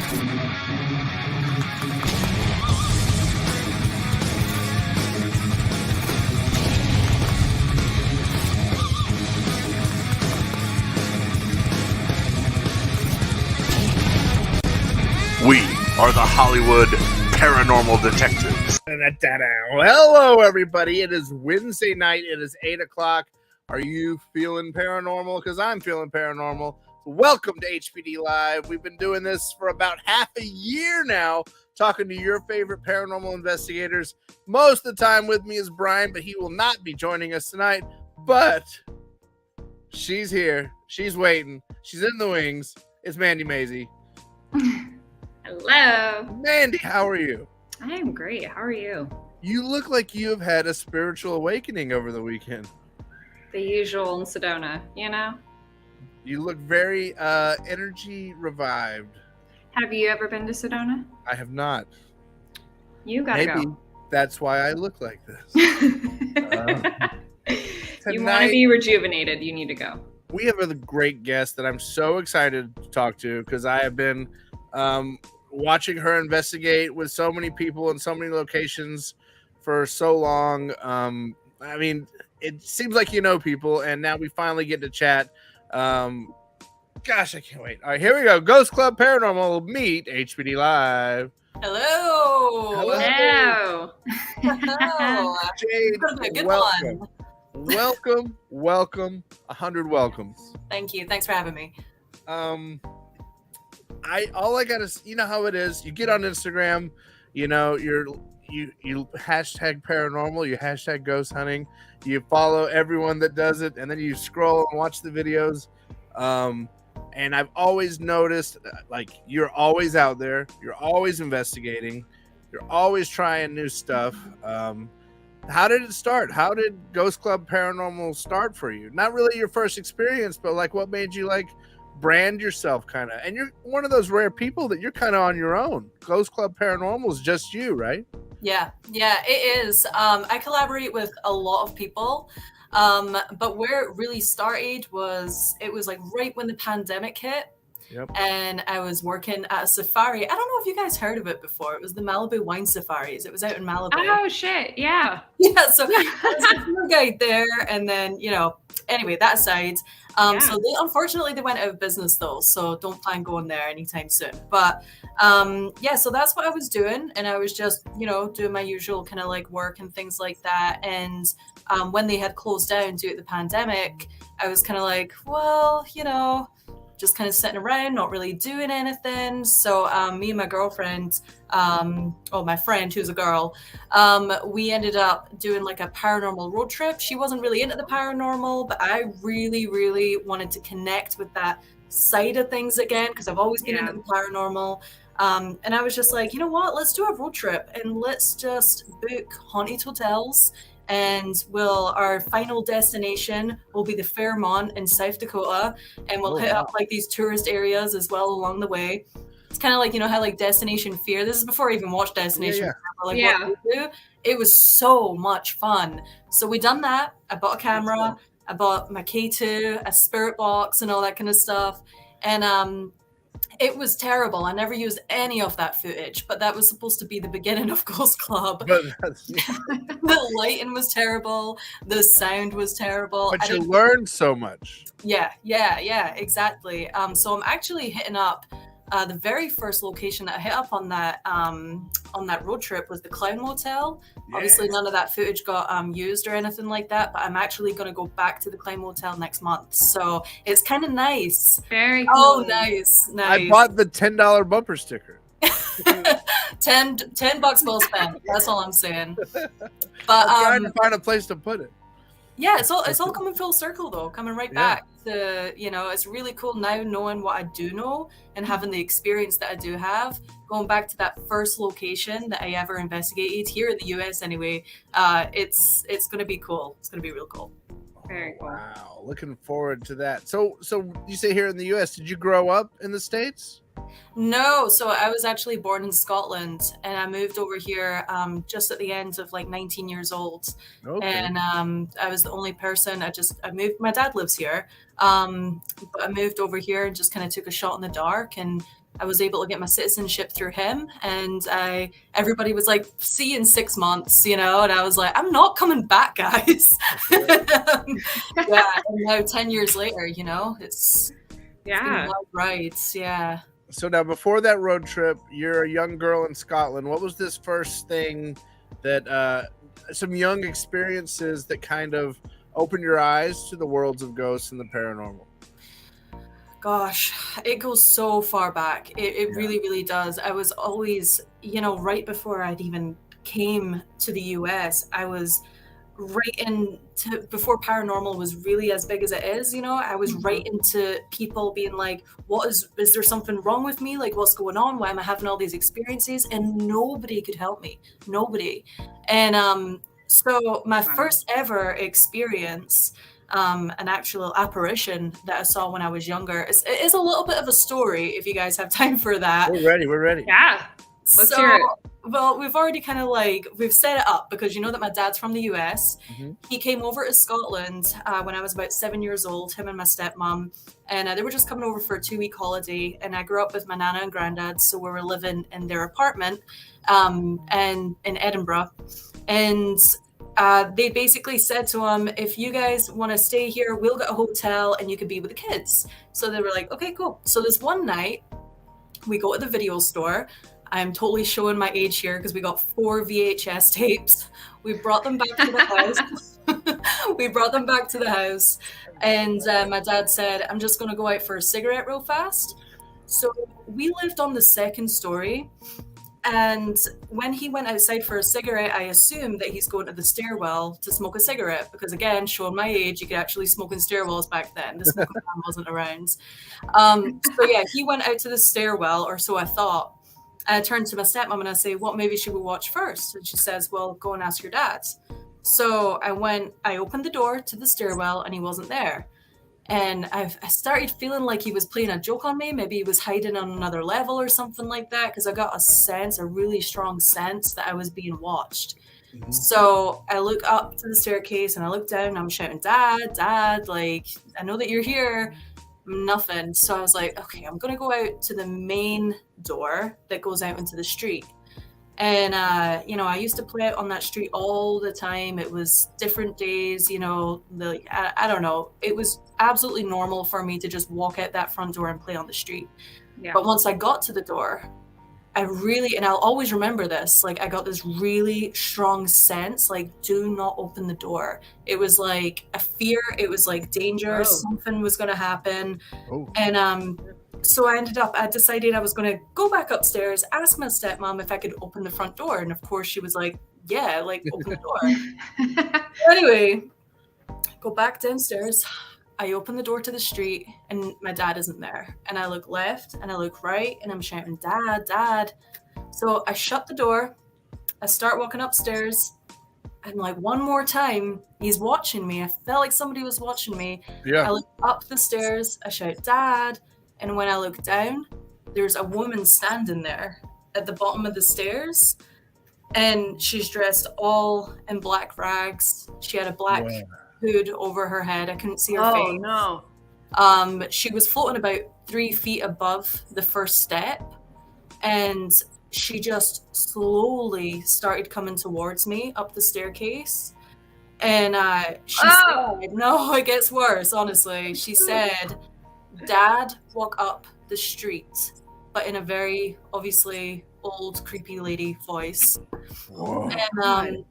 We are the Hollywood Paranormal Detectives. Hello, everybody. It is Wednesday night. It is 8 o'clock. Are you feeling paranormal? Because I'm feeling paranormal. Welcome to HPD Live. We've been doing this for about half a year now, talking to your favorite paranormal investigators. Most of the time with me is Brian, but he will not be joining us tonight. But she's here. She's waiting. She's in the wings. It's Mandy Maisie. Hello. Mandy, how are you? I am great. How are you? You look like you have had a spiritual awakening over the weekend. The usual in Sedona, you know? You look very energy revived. Have you ever been to Sedona? I have not. You gotta Maybe that's why I look like this. You want to be rejuvenated, you need to go. We have a great guest that I'm so excited to talk to because I have been watching her investigate with so many people in so many locations for so long. I mean, it seems like you know people, and now we finally get to chat. Gosh, I can't wait. All right, here we go. Ghost Club Paranormal meet HPD Live. Hello. Hello. Hello. Jade, welcome. Welcome. 100 welcomes. Thank you. Thanks for having me. All I gotta, you know how it is. You get on Instagram, you know, you hashtag paranormal, you hashtag ghost hunting, you follow everyone that does it, and then you scroll and watch the videos. And I've always noticed, like, you're always out there, you're always investigating, you're always trying new stuff. How did it start? How did Ghost Club Paranormal start for you? Not really your first experience, but like what made you like brand yourself kind of? And you're one of those rare people that you're kind of on your own. Ghost Club Paranormal is just you, right? Yeah, it is. I collaborate with a lot of people. But where it really started was like right when the pandemic hit. Yep. And I was working at a safari. I don't know if you guys heard of it before. It was the Malibu Wine Safaris. It was out in Malibu. Oh, shit. Yeah. Yeah. So I was a tour guide there. And then, anyway, that aside. So unfortunately, they went out of business, though. So don't plan going there anytime soon. But so that's what I was doing. And I was just, doing my usual kind of like work and things like that. And when they had closed down due to the pandemic, I was kind of like, well, just kind of sitting around, not really doing anything. So me and my girlfriend, my friend who's a girl, we ended up doing like a paranormal road trip. She wasn't really into the paranormal, but I really, really wanted to connect with that side of things again because I've always been into the paranormal. And I was just like, you know what? Let's do a road trip and let's just book haunted hotels. And our final destination will be the Fairmont in South Dakota. And we'll hit up like these tourist areas as well along the way. It's kind of like, how like Destination Fear. This is before I even watched Destination Fear. What we do. It was so much fun. So we done that. I bought a camera. I bought my K2, a spirit box and all that kind of stuff. And it was terrible. I never used any of that footage, but that was supposed to be the beginning of Ghost Club. The lighting was terrible. The sound was terrible. But you learned so much. Yeah, exactly. So I'm actually hitting up the very first location that I hit up on that road trip was the Clown Motel. Yeah. Obviously, none of that footage got used or anything like that, but I'm actually going to go back to the Clown Motel next month. So it's kind of nice. Very cool. Oh, nice. I bought the $10 bumper sticker. $10 well spent. That's all I'm saying. But I'm trying to find a place to put it. Yeah, it's all coming full circle though, coming right back to, it's really cool now knowing what I do know and having the experience that I do have, going back to that first location that I ever investigated here in the US anyway. It's going to be cool. It's going to be real cool. Very cool. Wow, looking forward to that. So you say here in the US, did you grow up in the States? No, so I was actually born in Scotland and I moved over here just at the end of like 19 years old. Okay. And I was the only person. I moved. My dad lives here, but I moved over here and just kind of took a shot in the dark and I was able to get my citizenship through him, and everybody was like, see you in 6 months, you know, and I was like, I'm not coming back, guys. Yeah, and now 10 years later, you know, it's been a wild ride. Yeah. So now, before that road trip, you're a young girl in Scotland. What was this first thing that some young experiences that kind of opened your eyes to the worlds of ghosts and the paranormal? Gosh, it goes so far back. It really, really does. I was always, you know, right before I'd even came to the US, I was right into, before paranormal was really as big as it is, you know, I was right into people being like, is there something wrong with me? Like, what's going on? Why am I having all these experiences? And nobody could help me. Nobody. And so my first ever experience, an actual apparition that I saw when I was younger. It is a little bit of a story if you guys have time for that. We're ready. Yeah. Let's hear it. Well, we've already kind of we've set it up because you know that my dad's from the US. He came over to Scotland when I was about 7 years old, him and my stepmom. And they were just coming over for a 2-week holiday. And I grew up with my nana and granddad. So we were living in their apartment and in Edinburgh. And they basically said to him, if you guys want to stay here, we'll get a hotel and you can be with the kids. So they were like, okay, cool. So this one night, we go to the video store. I'm totally showing my age here because we got 4 VHS tapes. We brought them back to the house. And my dad said, I'm just going to go out for a cigarette real fast. So we lived on the 2nd story. And when he went outside for a cigarette, I assumed that he's going to the stairwell to smoke a cigarette because, again, showing my age, you could actually smoke in stairwells back then. The smoking ban wasn't around. So, yeah, he went out to the stairwell, or so I thought. And I turned to my stepmom and I say, what movie should we watch first? And she says, well, go and ask your dad. So I opened the door to the stairwell and he wasn't there. And I started feeling like he was playing a joke on me. Maybe he was hiding on another level or something like that. Because I got a really strong sense that I was being watched. So I look up to the staircase and I look down and I'm shouting, Dad, like, I know that you're here. Nothing. So I was like, okay, I'm going to go out to the main door that goes out into the street. And, you know, I used to play out on that street all the time. It was different days, you know, I don't know. It was absolutely normal for me to just walk out that front door and play on the street. Yeah. But once I got to the door, and I'll always remember this, like I got this really strong sense, like, do not open the door. It was like a fear. It was like danger. Something was going to happen. And, so I decided I was going to go back upstairs, ask my stepmom if I could open the front door. And of course she was like, yeah, like open the door. Anyway, go back downstairs. I open the door to the street and my dad isn't there. And I look left and I look right and I'm shouting, Dad. So I shut the door. I start walking upstairs. And like one more time, he's watching me. I felt like somebody was watching me. Yeah. I look up the stairs. I shout, Dad. And when I look down, there's a woman standing there at the bottom of the stairs. And she's dressed all in black rags. She had a black hood over her head. I couldn't see her face. Oh, no. She was floating about 3 feet above the first step. And she just slowly started coming towards me up the staircase. And she said, no, it gets worse, honestly. She said, Dad, walk up the street, but in a very obviously old, creepy lady voice. Whoa. And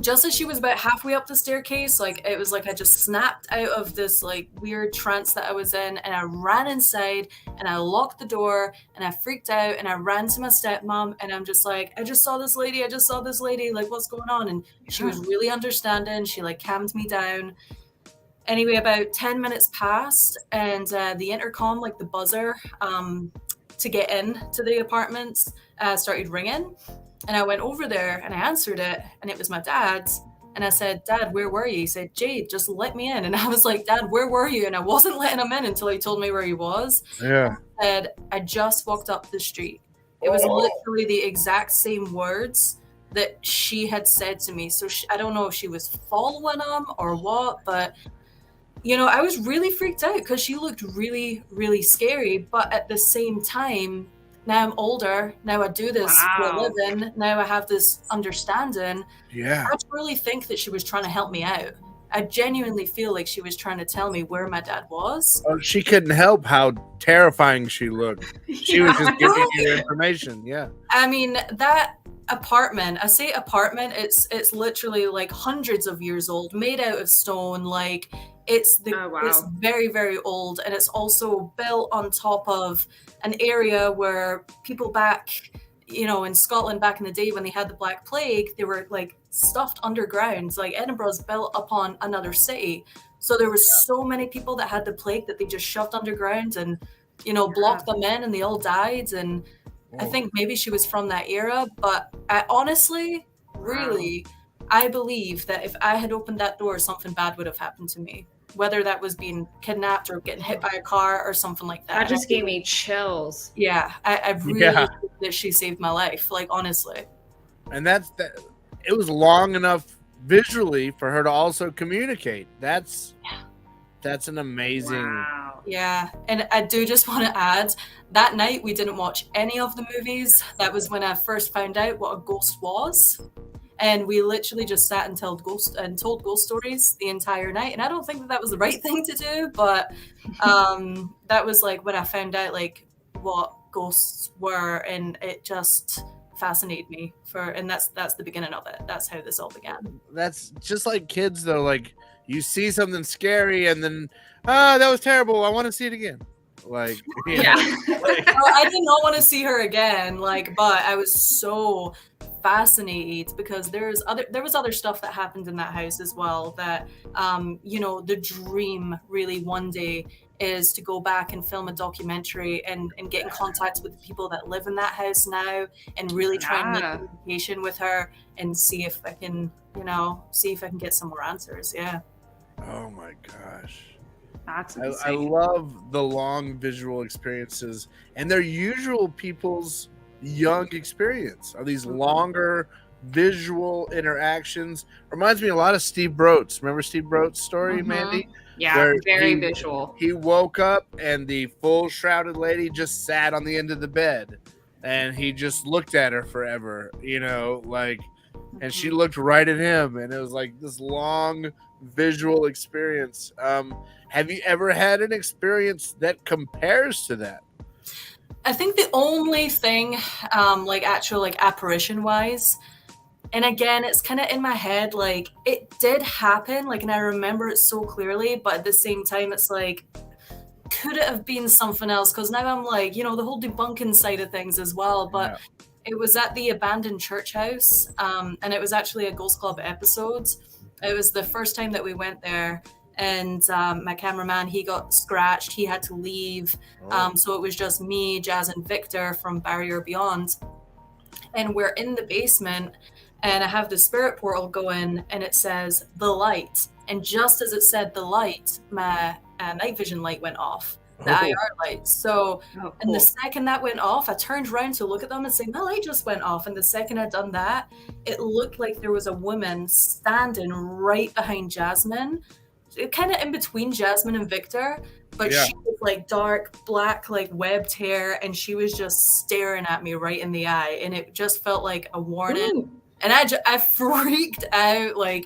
just as she was about halfway up the staircase, like it was like I just snapped out of this like weird trance that I was in, and I ran inside and I locked the door and I freaked out and I ran to my stepmom and I'm just like, I just saw this lady, like what's going on? And she was really understanding. She like calmed me down. Anyway, about 10 minutes passed and the intercom, like the buzzer to get in to the apartments started ringing. And I went over there and I answered it and it was my dad's. And I said, Dad, where were you? He said, Jade, just let me in. And I was like, Dad, where were you? And I wasn't letting him in until he told me where he was. Yeah. I said, I just walked up the street. It was literally the exact same words that she had said to me. So I don't know if she was following him or what, but I was really freaked out because she looked really, really scary. But at the same time, now I'm older. Now I do this for a Wow. living. Now I have this understanding. Yeah. I truly think that she was trying to help me out. I genuinely feel like she was trying to tell me where my dad was. Oh, she couldn't help how terrifying she looked. She was just giving you information. Yeah. I mean, that apartment, I say apartment, it's literally like hundreds of years old, made out of stone. Like it's Oh, wow. it's very, very old, and it's also built on top of an area where people back, in Scotland back in the day when they had the Black Plague, they were like stuffed underground. Like Edinburgh's built upon another city. So there was so many people that had the plague that they just shoved underground and, blocked them in, and they all died. And I think maybe she was from that era, but I honestly, really, I believe that if I had opened that door, something bad would have happened to me. Whether that was being kidnapped or getting hit by a car or something like that. That just gave me chills. Yeah, I really think that she saved my life, like honestly. And that's that. It was long enough visually for her to also communicate. That's an amazing. Wow. Yeah, and I do just want to add, that night we didn't watch any of the movies. That was when I first found out what a ghost was. And we literally just sat and told ghost stories the entire night. And I don't think that was the right thing to do, but that was like when I found out like what ghosts were, and it just fascinated me and that's the beginning of it. That's how this all began. That's just like kids though. Like you see something scary and then, that was terrible. I want to see it again. Like, Yeah. Well, I did not want to see her again. But I was so fascinated because there was other stuff that happened in that house as well. That the dream really one day is to go back and film a documentary and get in contact with the people that live in that house now and really try and make communication with her and see if I can get some more answers. Yeah. Oh my gosh. That's I insane. love the long visual experiences, and they're usual people's young experience are these longer visual interactions. Reminds me a lot of Steve Brote's. Remember Steve Brote's story, Mandy? Yeah, Where very visual. He woke up and the full shrouded lady just sat on the end of the bed and he just looked at her forever, and she looked right at him, and it was like this long visual experience. Have you ever had an experience that compares to that? I think the only thing, apparition wise, and again, it's kind of in my head, like it did happen, and I remember it so clearly, but at the same time, it's like, could it have been something else? Because now I'm like, the whole debunking side of things as well. But it was at the abandoned church house, and it was actually a Ghost Club episode. It was the first time that we went there. And my cameraman, he got scratched. He had to leave. So it was just me, Jazz, and Victor from Barrier Beyond. And we're in the basement, and I have the spirit portal going, and it says, the light. And just as it said the light, my night vision light went off, the IR light. So, and the second that went off, I turned around to look at them and say, my light just went off. And the second I'd done that, it looked like there was a woman standing right behind Jasmine, kind of in between Jasmine and Victor, but she was like dark black, like webbed hair, and she was just staring at me right in the eye, and it just felt like a warning. Ooh. And I freaked out. Like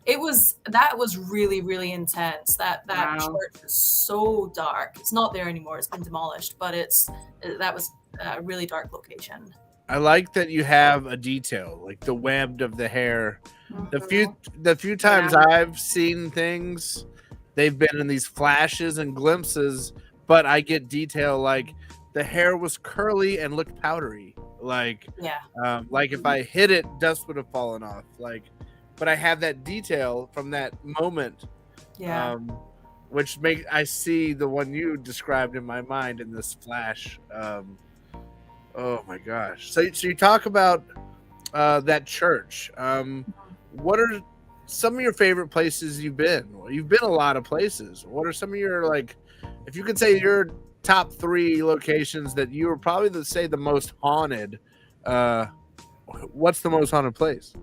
that was really, really intense. That church was so dark. It's not there anymore. It's been demolished, but that was a really dark location. I like that you have a detail, like the webbed of the hair. The few times I've seen things, they've been in these flashes and glimpses, but I get detail like the hair was curly and looked powdery. Like if I hit it, dust would have fallen off. But I have that detail from that moment. Yeah. Which I see the one you described in my mind in this flash. Oh my gosh. So you talk about that church. What are some of your favorite places you've been? You've been a lot of places. What are some of your, if you could say your top 3 locations that you were probably the most haunted, what's the most haunted place?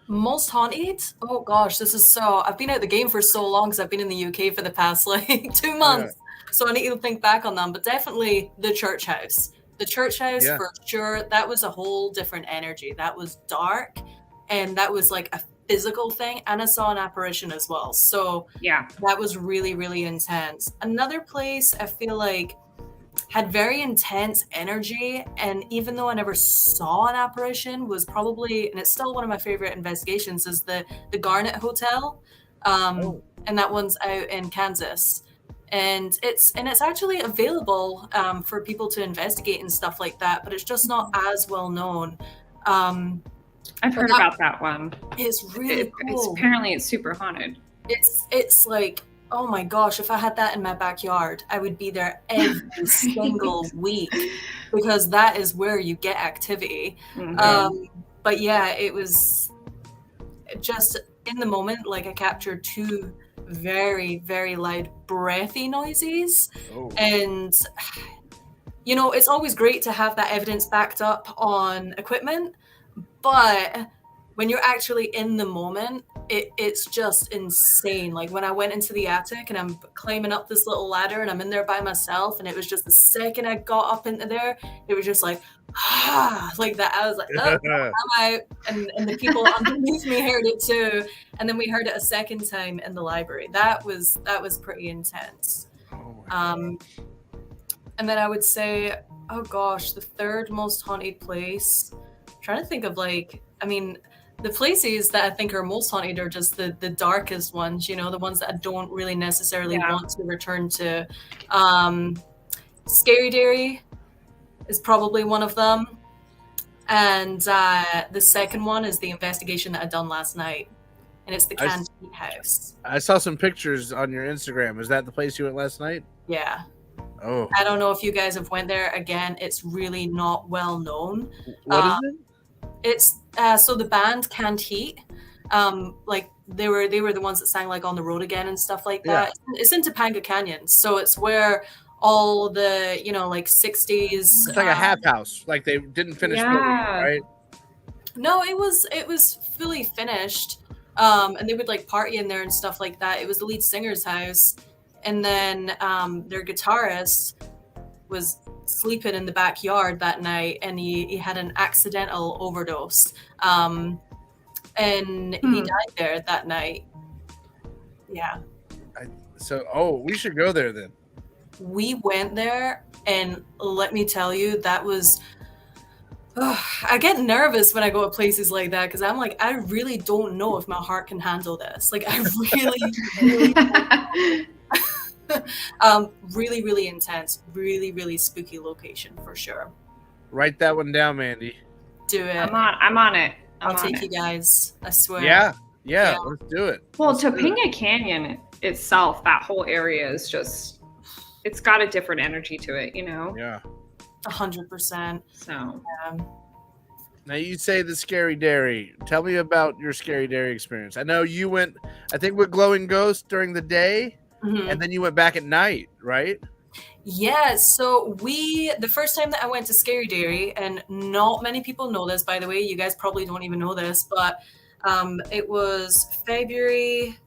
Most haunted? Oh gosh, this is so. I've been out the game for so long because I've been in the UK for the past like 2 months. So I need to think back on them. But definitely the church house. The church house Yeah. for sure. That was a whole different energy. That was dark, and that was like a physical thing. And I saw an apparition as well. So Yeah. that was really, really intense. Another place I feel like had very intense energy, and even though I never saw an apparition, was probably, and it's still one of my favorite investigations, is the Garnet Hotel, and that one's out in Kansas, and it's actually available for people to investigate and stuff like that, but it's just not as well known. I've heard about that one. It's really cool. Apparently it's super haunted. It's like, oh my gosh, if I had that in my backyard, I would be there every single week, because that is where you get activity. But yeah, it was just in the moment, like I captured 2 very, very loud breathy noises. And you know, it's always great to have that evidence backed up on equipment, but when you're actually in the moment, it's just insane. Like when I went into the attic and I'm climbing up this little ladder and I'm in there by myself, and it was just the second I got up into there, it was just like, like that. I was like, oh, I'm out. And the people underneath me heard it too. And then we heard it a second time in the library. That was pretty intense. And then I would say, oh gosh, the third most haunted place. I'm trying to think of like, I mean, the places that I think are most haunted are just the darkest ones, you know, the ones that I don't really necessarily want to return to. Scary Dairy is probably one of them. And the second one is the investigation that I done last night. And it's the Canteen House. I saw some pictures on your Instagram. Is that the place you went last night? Yeah. Oh. I don't know if you guys have went there. Again, it's really not well known. What is it? It's so the band Canned Heat, like they were the ones that sang like On the Road Again and stuff like that. Yeah. It's in Topanga Canyon, so it's where all the, you know, like 60s. It's like a half house, like they didn't finish building, right? No, it was fully finished, and they would like party in there and stuff like that. It was the lead singer's house, and then their guitarist was sleeping in the backyard that night, and he had an accidental overdose, and he died there that night. Yeah. So we should go there then. We went there, and let me tell you, that was I get nervous when I go to places like that, because I'm like, I really don't know if my heart can handle this. Like I really really, really intense, really, really spooky location for sure. Write that one down, Mandy. Do it. I'm on it. I'll take you guys. I swear. Yeah, let's do it. Well, Topanga Canyon itself, that whole area is just, it's got a different energy to it, you know? Yeah. 100%. So. Now you say the Scary Dairy. Tell me about your Scary Dairy experience. I know you went, I think, with Glowing Ghosts during the day. And then you went back at night, right? Yeah, so the first time that I went to Scary Dairy, and not many people know this, by the way, you guys probably don't even know this, but it was February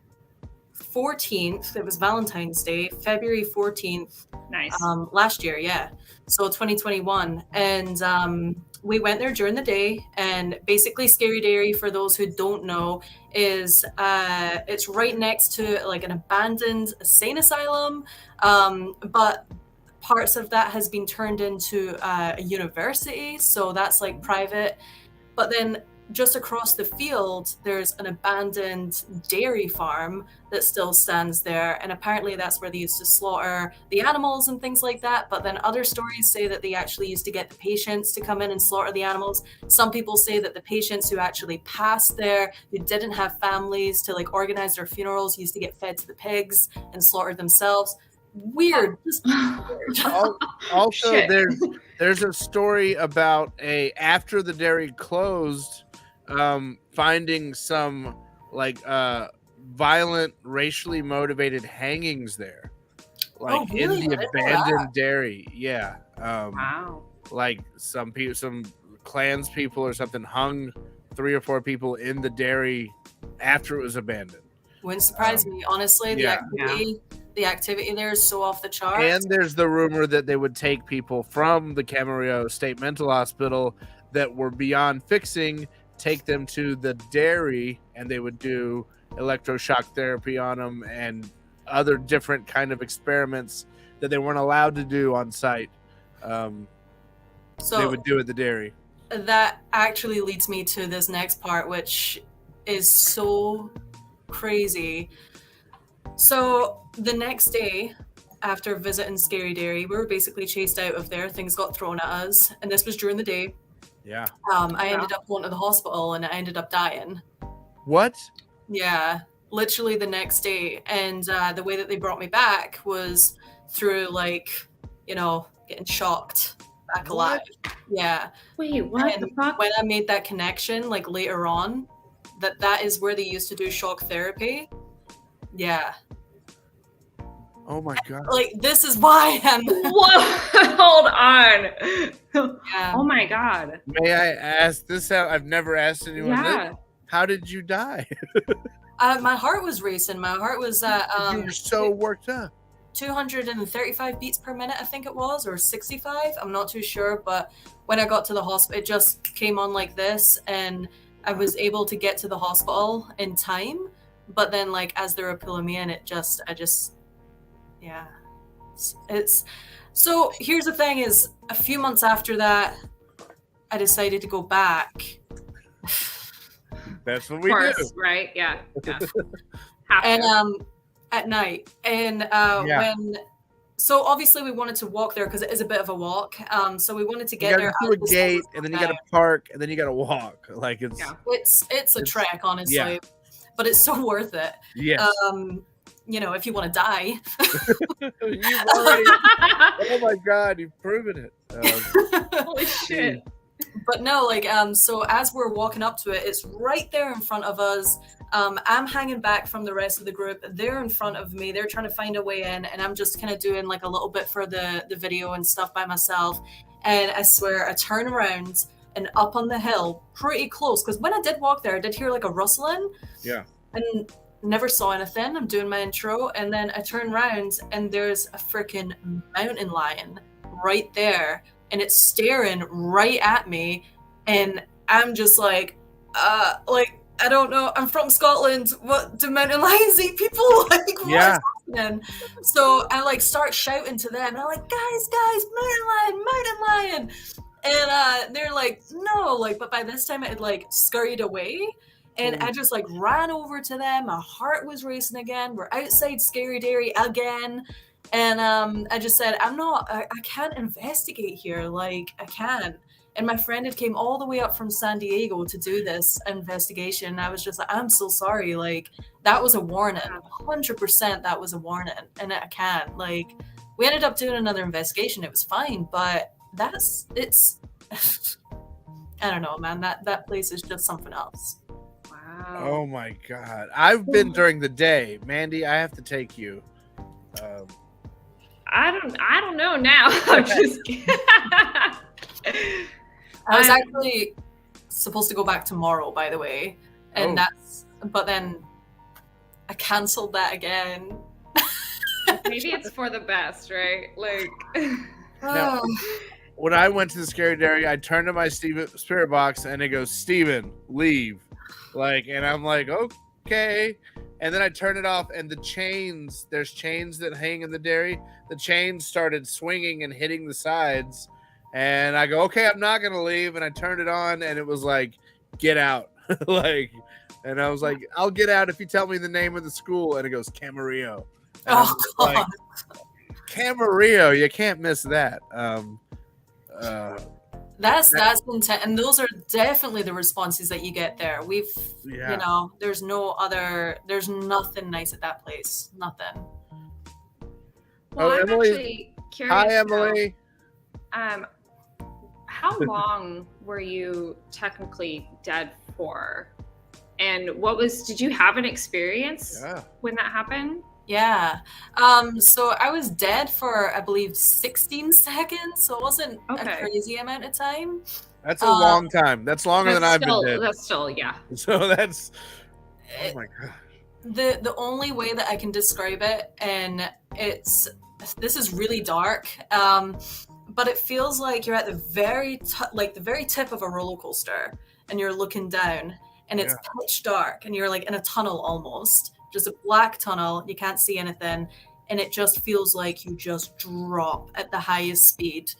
14th. It was Valentine's Day, February 14th. Nice. Last year, yeah. So 2021. And we went there during the day, and basically Scary Dairy, for those who don't know, is it's right next to like an abandoned insane asylum, but parts of that has been turned into a university, so that's like private. But then just across the field, there's an abandoned dairy farm that still stands there, and apparently that's where they used to slaughter the animals and things like that. But then other stories say that they actually used to get the patients to come in and slaughter the animals. Some people say that the patients who actually passed there, who didn't have families to like organize their funerals, used to get fed to the pigs and slaughtered themselves. Weird. Just weird. Also, there's a story about after the dairy closed, finding some like violent, racially motivated hangings there, like really? in the abandoned dairy. Wow. Like some people, some clans people or something hung 3 or 4 people in the dairy after it was abandoned. Wouldn't surprise me, honestly. yeah. The activity there is so off the charts. And there's the rumor that they would take people from the Camarillo State Mental Hospital that were beyond fixing, take them to the dairy, and they would do electroshock therapy on them and other different kind of experiments that they weren't allowed to do on site. So they would do at the dairy. That actually leads me to this next part, which is so crazy. So the next day, after visiting Scary Dairy, we were basically chased out of there. Things got thrown at us, and this was during the day. Yeah. I ended up going to the hospital, and I ended up dying. What? Yeah, literally the next day. And the way that they brought me back was through, like, you know, getting shocked back alive. Yeah. Wait, what And the fuck? when I made that connection, like later on, that is where they used to do shock therapy. Yeah. Oh my god. Like, this is why I'm. Whoa, hold on. Yeah. Oh my god. May I ask this? I've never asked anyone Yeah. this. How did you die? My heart was racing. My heart was You were so worked up. 235 beats per minute, I think it was, or 65. I'm not too sure. But when I got to the hospital, it just came on like this, and I was able to get to the hospital in time. But then, like, as they were pulling me in, yeah. It's so. Here's the thing: is a few months after that, I decided to go back. That's what Of we course, do. right? Yeah. Have And to. at night, and Yeah. so obviously we wanted to walk there because it is a bit of a walk. So we wanted to You get gotta there do a as the sun gate, was and then you going gotta park, and then you gotta walk. Like it's Yeah. It's a trek, honestly, yeah. but it's so worth it. yes. You know, if you want to die. You've already. Oh my god, you've proven it. Holy shit. But no, like, so as we're walking up to it, it's right there in front of us. I'm hanging back from the rest of the group. They're in front of me. They're trying to find a way in, and I'm just kind of doing like a little bit for the video and stuff by myself. And I swear, I turn around and up on the hill, pretty close, because when I did walk there, I did hear like a rustling. Yeah. And never saw anything. I'm doing my intro, and then I turn around, and there's a freaking mountain lion right there, and it's staring right at me, and I'm just like I don't know. I'm from Scotland. What do mountain lions eat people? Like, Yeah. what's happening? So I like start shouting to them, and I'm like, guys, mountain lion, and they're like, no, like, but by this time it had like scurried away. And I just like ran over to them. My heart was racing again. We're outside Scary Dairy again. And I just said, I can't investigate here. Like, I can't. And my friend had came all the way up from San Diego to do this investigation. I was just like, I'm so sorry. Like, that was a warning. 100% that was a warning. And I can't. Like, we ended up doing another investigation. It was fine. But it's, I don't know, man. That place is just something else. Wow. Oh my god. I've been during the day. Mandy, I have to take you. I don't know now. I'm just kidding. I was actually supposed to go back tomorrow, by the way, and but then I canceled that again. Maybe it's for the best, right? Like, Now, when I went to the Scary Dairy, I turned to my spirit box, and it goes, "Steven, leave." Like, and I'm like, okay. And then I turn it off, and there's chains that hang in the dairy. The chains started swinging and hitting the sides. And I go, okay, I'm not going to leave. And I turned it on, and it was like, get out. Like, and I was like, I'll get out if you tell me the name of the school. And it goes, Camarillo. And Oh, God. like, Camarillo, you can't miss that. That's intense, and those are definitely the responses that you get there. You know, there's nothing nice at that place. Nothing. well, I'm Emily. actually curious. Hi, now, Emily. How long were you technically dead for? And did you have an experience when that happened? Yeah. So I was dead for, I believe, 16 seconds. So it wasn't a Okay. crazy amount of time. That's a long time. That's longer than I've been dead. That's still, yeah. So that's, oh my god. The only way that I can describe it, and this is really dark, but it feels like you're at the very the very tip of a roller coaster, and you're looking down, and it's pitch dark, and you're like in a tunnel almost, just a black tunnel. You can't see anything, and it just feels like you just drop at the highest speed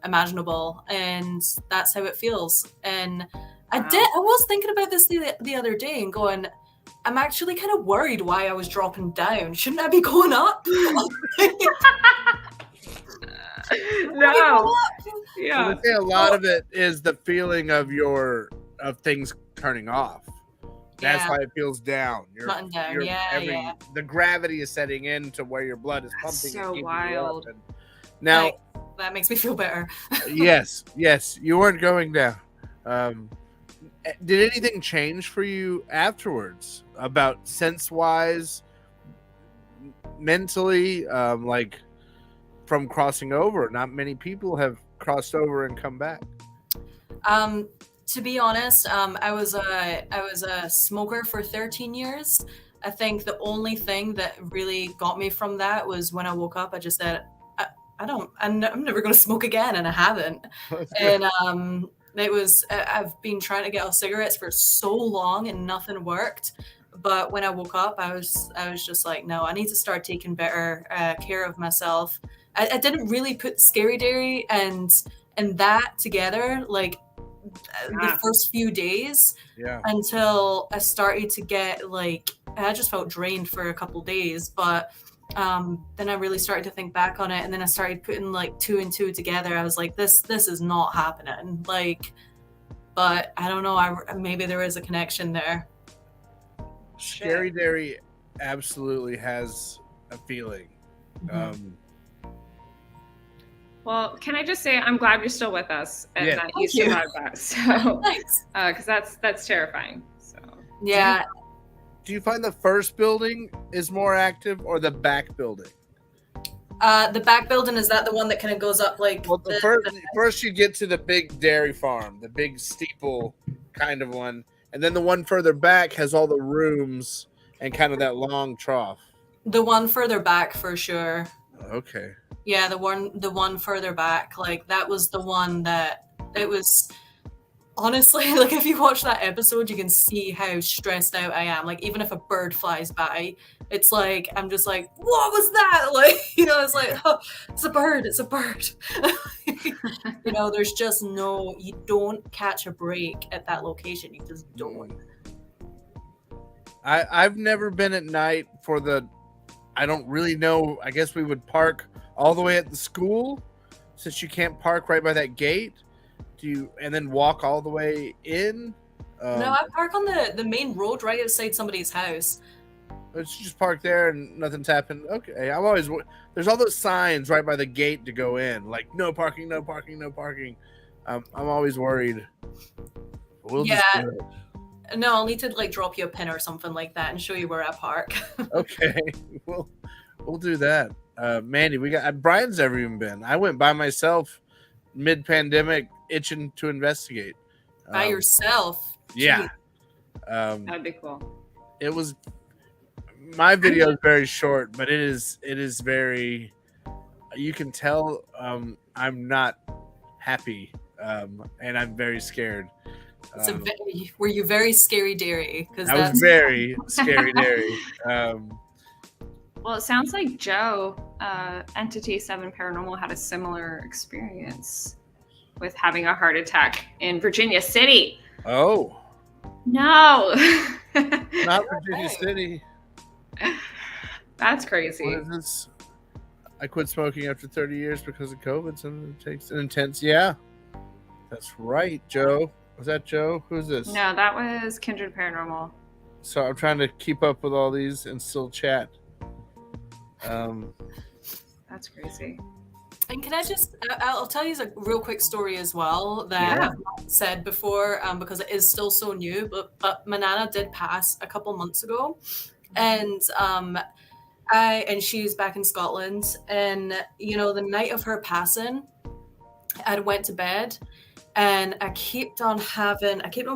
imaginable, and that's how it feels. And I was thinking about this the other day and going, I'm actually kind of worried why I was dropping down. Shouldn't I be going up? No. Yeah. I would say a lot of it is the feeling of things turning off. That's why it feels down. You're down. The gravity is setting in to where your blood is pumping. So wild. Now that makes me feel better. yes, you weren't going down. Did anything change for you afterwards about sense-wise, mentally, like from crossing over? Not many people have crossed over and come back. To be honest, I was a smoker for 13 years. I think the only thing that really got me from that was when I woke up, I just said, I'm never going to smoke again, and I haven't. And I've been trying to get off cigarettes for so long and nothing worked. But when I woke up, I was just like, no, I need to start taking better care of myself. I didn't really put Scary Dairy and that together, like the first few days until I started to get I just felt drained for a couple days. But then I really started to think back on it, and then I started putting two and two together. I was like, this is not happening. But I don't know. Maybe there is a connection there. Scary Dairy absolutely has a feeling. Mm-hmm. Well, can I just say I'm glad you're still with us and that you survived that. So, because that's terrifying. So yeah. Do you find the first building is more active or the back building? The back building, is that the one that kind of goes up first you get to the big dairy farm, the big steeple kind of one, and then the one further back has all the rooms and kind of that long trough. The one further back for sure. Okay. Yeah, the one further back, that was the one that it was. Honestly, if you watch that episode, you can see how stressed out I am. Even if a bird flies by, it's I'm just like, what was that? It's like, oh, it's a bird. There's just you don't catch a break at that location. You just don't. I've never been at night I don't really know. I guess we would park all the way at the school, since you can't park right by that gate. And then walk all the way in? No, I park on the main road right outside somebody's house. It's just park there and nothing's happened. Okay, there's all those signs right by the gate to go in, no parking, no parking, no parking. I'm always worried. We'll just do it. No, I'll need to drop you a pin or something like that and show you where I park. Okay, we'll do that. Mandy, Brian's never even been. I went by myself mid-pandemic, itching to investigate. By yourself? Yeah. That'd be cool. It was, my video is very short, but it is very, you can tell I'm not happy, and I'm very scared. Were you very Scary Dairy? I was very Scary Dairy. Well, it sounds like Joe, Entity 7 Paranormal, had a similar experience with having a heart attack in Virginia City. Oh. No. Not Virginia City. That's crazy. What is this? I quit smoking after 30 years because of COVID, so it takes an intense. Yeah. That's right, Joe. Was that Joe? Who's this? No, that was Kindred Paranormal. So I'm trying to keep up with all these and still chat. That's crazy. And can I'll tell you a real quick story as well that I've not said before, because it is still so new, but my nana did pass a couple months ago. And And she's back in Scotland. And, you know, the night of her passing, I went to bed and I kept on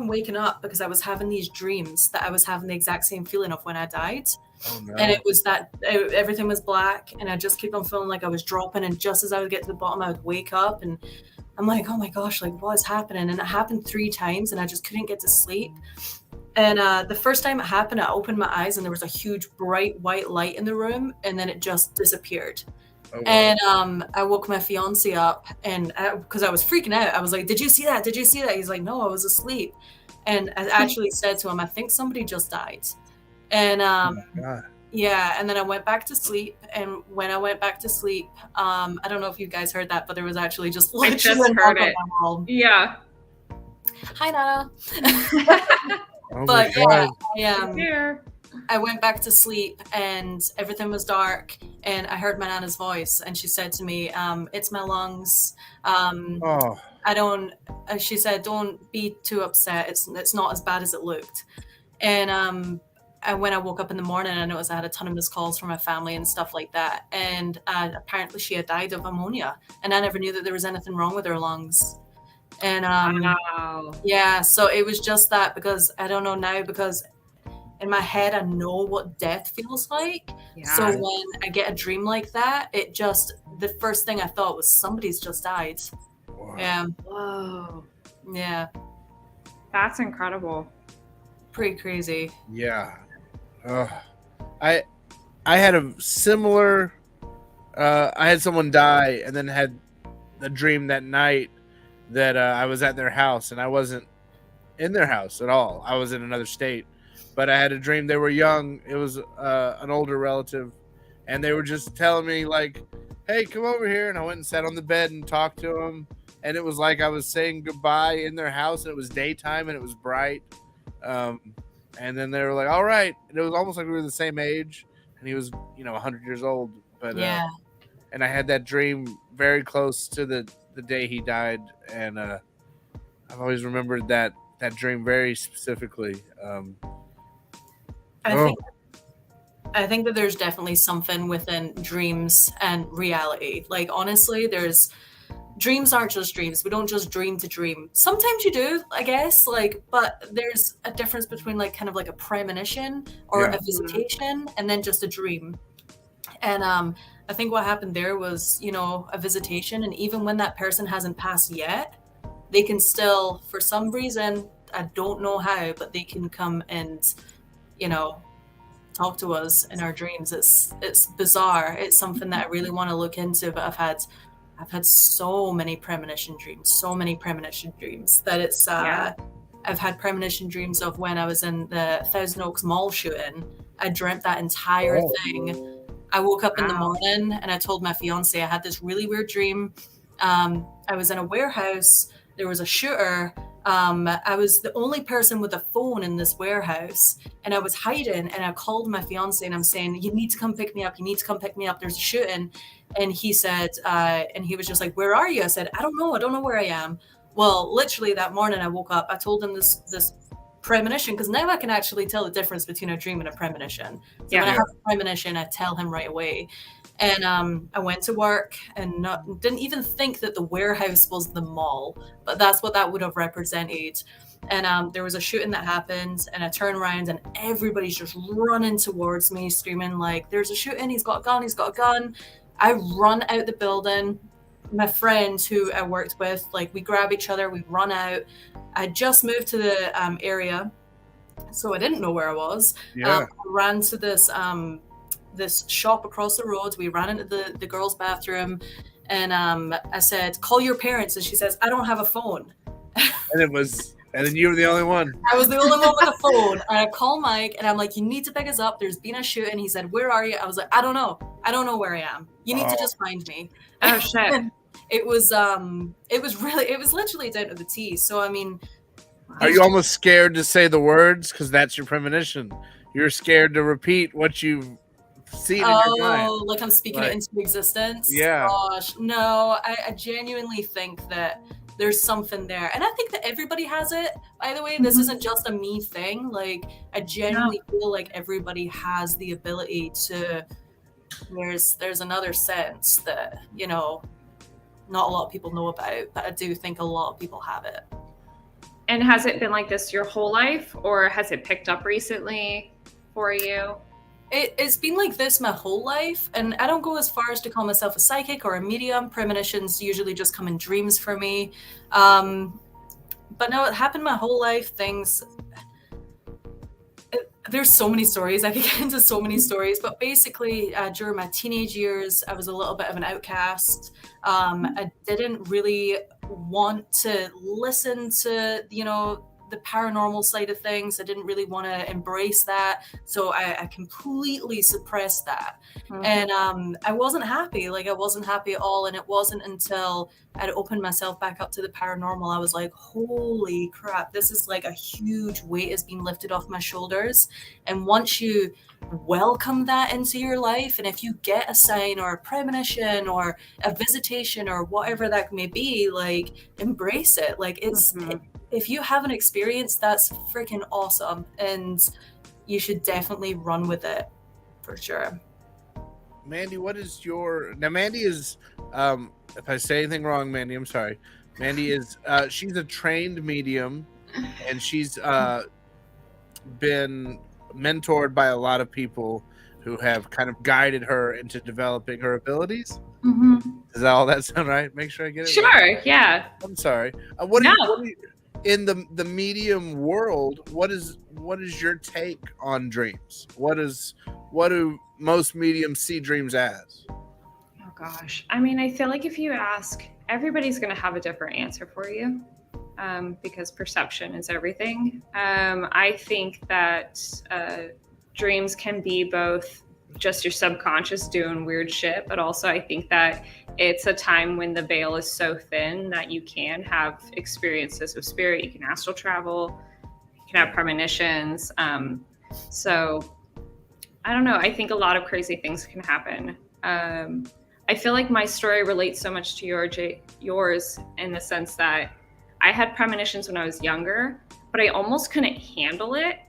waking up because I was having these dreams that I was having the exact same feeling of when I died. Oh, no. And it was everything was black and I just kept on feeling like I was dropping. And just as I would get to the bottom, I would wake up and I'm like, oh my gosh, like what is happening? And it happened 3 times and I just couldn't get to sleep. And the first time it happened, I opened my eyes and there was a huge bright white light in the room and then it just disappeared. Oh, wow. And I woke my fiance up and because I was freaking out, I was like, did you see that? Did you see that? He's like, no, I was asleep. And I actually said to him, I think somebody just died. And oh my God. Yeah, and then I went back to sleep. And when I went back to sleep, I don't know if you guys heard that, but there was actually just I just heard it. Yeah. Hi, Nana. Oh but yeah, I went back to sleep and everything was dark and I heard my Nana's voice and she said to me, it's my lungs. She said, don't be too upset. It's not as bad as it looked. And when I woke up in the morning, I noticed I had a ton of missed calls from my family and stuff like that. And apparently she had died of ammonia and I never knew that there was anything wrong with her lungs. And wow. Yeah, so it was just that because I don't know now because in my head I know what death feels like. Yeah. So when I get a dream like that, the first thing I thought was somebody's just died. Wow. Yeah. Whoa. Yeah. That's incredible. Pretty crazy. Yeah. I had a similar I had someone die and then had a dream that night that I was at their house and I wasn't in their house at all. I was in another state, but I had a dream. They were young. It was an older relative and they were just telling me like, hey, come over here. And I went and sat on the bed and talked to them. And it was like I was saying goodbye in their house and it was daytime and it was bright. And then they were like, all right. And it was almost like we were the same age and he was, 100 years old. But yeah. And I had that dream very close to the day he died, and I've always remembered that dream very specifically. I think that there's definitely something within dreams and reality. Like honestly, dreams aren't just dreams. We don't just dream to dream. Sometimes you do, I guess, but there's a difference between like kind of like a premonition or a visitation and then just a dream. And I think what happened there was, a visitation. And even when that person hasn't passed yet, they can still, for some reason, I don't know how, but they can come and, talk to us in our dreams. It's bizarre. It's something that I really want to look into, but I've had so many premonition dreams that it's, I've had premonition dreams of when I was in the Thousand Oaks Mall shooting. I dreamt that entire thing. I woke up in the morning and I told my fiance I had this really weird dream. I was in a warehouse. There was a shooter. I was the only person with a phone in this warehouse and I was hiding and I called my fiance and I'm saying, you need to come pick me up. There's a shooting. And he said, and he was just like, where are you? I said, I don't know where I am. Well, literally that morning I woke up, I told him this premonition, because now I can actually tell the difference between a dream and a premonition. So when I have a premonition, I tell him right away. And I went to work and didn't even think that the warehouse was the mall, but that's what that would have represented. And there was a shooting that happened and I turn around and everybody's just running towards me screaming like, there's a shooting, he's got a gun. I run out the building. My friend who I worked with, like we grab each other, we run out. I just moved to the area, so I didn't know where I was. I ran to this shop across the road. We ran into the girls' bathroom, and I said, "Call your parents." And she says, "I don't have a phone." And then you were the only one. I was the only one with a phone. And I call Mike, and I'm like, "You need to pick us up. There's been a shooting." He said, "Where are you?" I was like, "I don't know. I don't know where I am. You need to just find me." Oh shit. It was literally down to the T. So I mean, are you almost scared to say the words because that's your premonition? You're scared to repeat what you've seen in your mind. Oh, like I'm speaking it into existence. Yeah. Gosh, no, I genuinely think that there's something there, and I think that everybody has it. By the way, this isn't just a me thing. Like I genuinely feel like everybody has the ability to there's another sense that, you know, not a lot of people know about, but I do think a lot of people have it. And has it been like this your whole life, or has it picked up recently for you? It's been like this my whole life, and I don't go as far as to call myself a psychic or a medium. Premonitions usually just come in dreams for me. But no, it happened my whole life. There's so many stories. I could get into so many stories, but basically during my teenage years, I was a little bit of an outcast. I didn't really want to listen to, you know, the paranormal side of things. I didn't really want to embrace that. So I completely suppressed that. Mm-hmm. And I wasn't happy. Like, I wasn't happy at all. And it wasn't until I'd opened myself back up to the paranormal, I was like, holy crap, this is like a huge weight is being lifted off my shoulders. And once you welcome that into your life, and if you get a sign or a premonition or a visitation or whatever that may be, like, embrace it. Like, it's if you have an experience, that's freaking awesome, and you should definitely run with it for sure. Mandy, what is your... Now, Mandy is, if I say anything wrong, Mandy, I'm sorry. Mandy is, she's a trained medium, and she's been mentored by a lot of people who have kind of guided her into developing her abilities. Mm-hmm. Does all that sound right? Make sure I get it sure, right. Yeah. I'm sorry. What do you, in the medium world, what is your take on dreams? What do most mediums see dreams as? Oh gosh. I mean, I feel like if you ask, everybody's going to have a different answer for you, because perception is everything. I think that dreams can be both just your subconscious doing weird shit, but also I think that it's a time when the veil is so thin that you can have experiences of spirit. You can astral travel, you can have premonitions. So I don't know. I think a lot of crazy things can happen. I feel like my story relates so much to yours in the sense that I had premonitions when I was younger, but I almost couldn't handle it.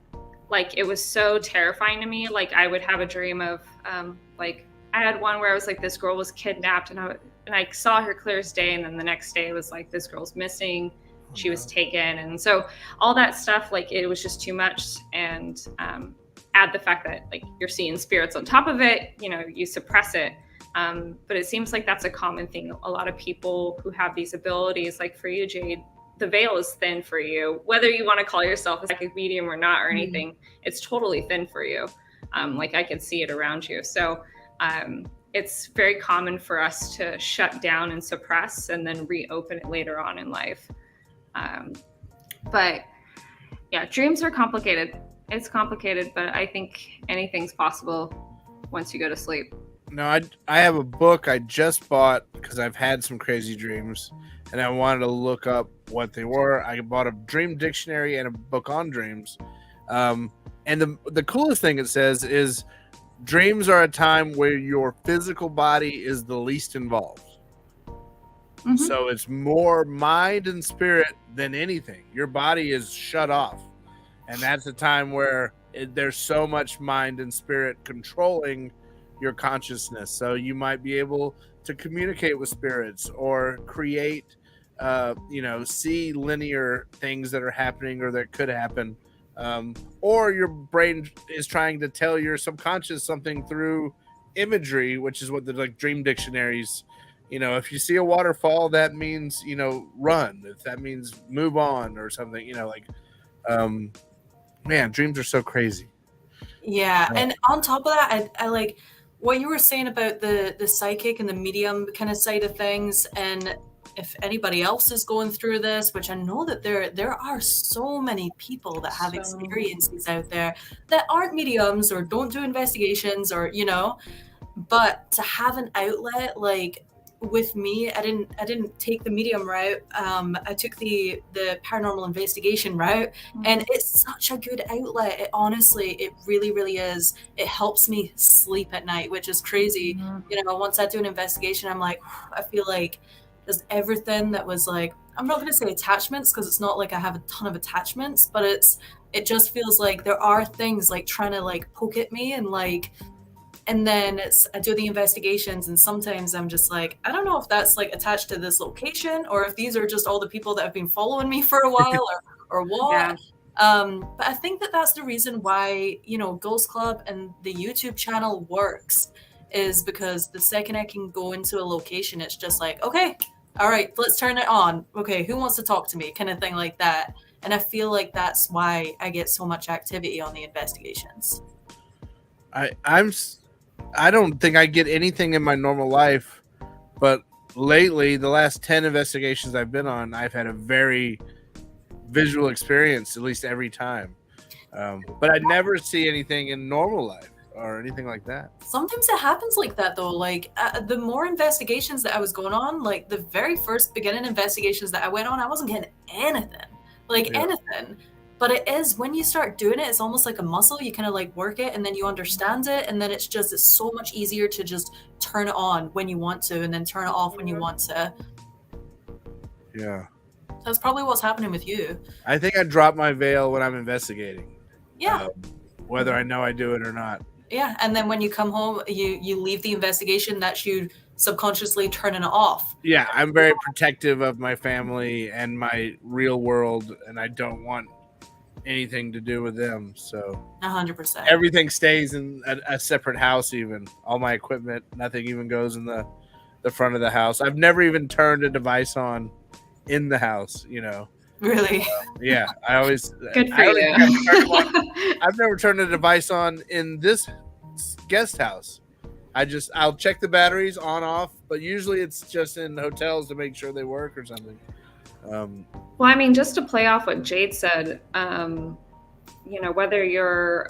Like, it was so terrifying to me. Like, I would have a dream of, like, I had one where I was like, this girl was kidnapped, and I saw her clear as day. And then the next day it was like, this girl's missing. She was taken. And so all that stuff, like, it was just too much. And add the fact that, like, you're seeing spirits on top of it, you know, you suppress it. But it seems like that's a common thing. A lot of people who have these abilities, like for you, Jade, the veil is thin for you, whether you want to call yourself a psychic medium or not or anything. It's totally thin for you. Like, I can see it around you. So it's very common for us to shut down and suppress and then reopen it later on in life. But yeah, dreams are complicated. It's complicated, but I think anything's possible once you go to sleep. No, I have a book I just bought because I've had some crazy dreams, and I wanted to look up what they were. I bought a dream dictionary and a book on dreams. And the coolest thing it says is dreams are a time where your physical body is the least involved. Mm-hmm. So it's more mind and spirit than anything. Your body is shut off. And that's a time where there's so much mind and spirit controlling your consciousness. So you might be able to communicate with spirits or create, see linear things that are happening or that could happen. Or your brain is trying to tell your subconscious something through imagery, which is what the dream dictionaries, if you see a waterfall, that means, run. If that means move on or something, man, dreams are so crazy. Yeah. And on top of that, I like what you were saying about the psychic and the medium kind of side of things. And if anybody else is going through this, which I know that there are so many people that have experiences out there that aren't mediums or don't do investigations or, but to have an outlet, like with me, I didn't take the medium route. I took the paranormal investigation route, and it's such a good outlet. It really, really is. It helps me sleep at night, which is crazy. Once I do an investigation, I'm like, I feel like there's everything that was like, I'm not going to say attachments because it's not like I have a ton of attachments, but it just feels like there are things like trying to like poke at me and like And then I do the investigations, and sometimes I'm just like, I don't know if that's like attached to this location or if these are just all the people that have been following me for a while or what. Yeah. But I think that that's the reason why, Ghost Club and the YouTube channel works, is because the second I can go into a location, it's just like, okay, all right, let's turn it on. Okay, who wants to talk to me? Kind of thing like that. And I feel like that's why I get so much activity on the investigations. I don't think I get anything in my normal life, but lately, the last 10 investigations I've been on, I've had a very visual experience, at least every time. But I never see anything in normal life or anything like that. Sometimes it happens like that, though. Like, the more investigations that I was going on, like the very first beginning investigations that I went on, I wasn't getting anything. Anything. But it is, when you start doing it, it's almost like a muscle. You kind of like work it, and then you understand it, and then it's so much easier to just turn it on when you want to, and then turn it off when you want to. Yeah. That's probably what's happening with you. I think I drop my veil when I'm investigating. Yeah. Whether I know I do it or not. Yeah, and then when you come home, you leave the investigation, that's you subconsciously turning it off. Yeah, I'm very protective of my family and my real world, and I don't want anything to do with them. So 100%. everything stays in a separate house. Even all my equipment, nothing even goes in the front of the house. I've never even turned a device on in the house. Really? Yeah, I always Good for you. I've never turned a device on in this guest house. I'll check the batteries on off, but usually it's just in hotels to make sure they work or something. Well, I mean, just to play off what Jade said, whether you're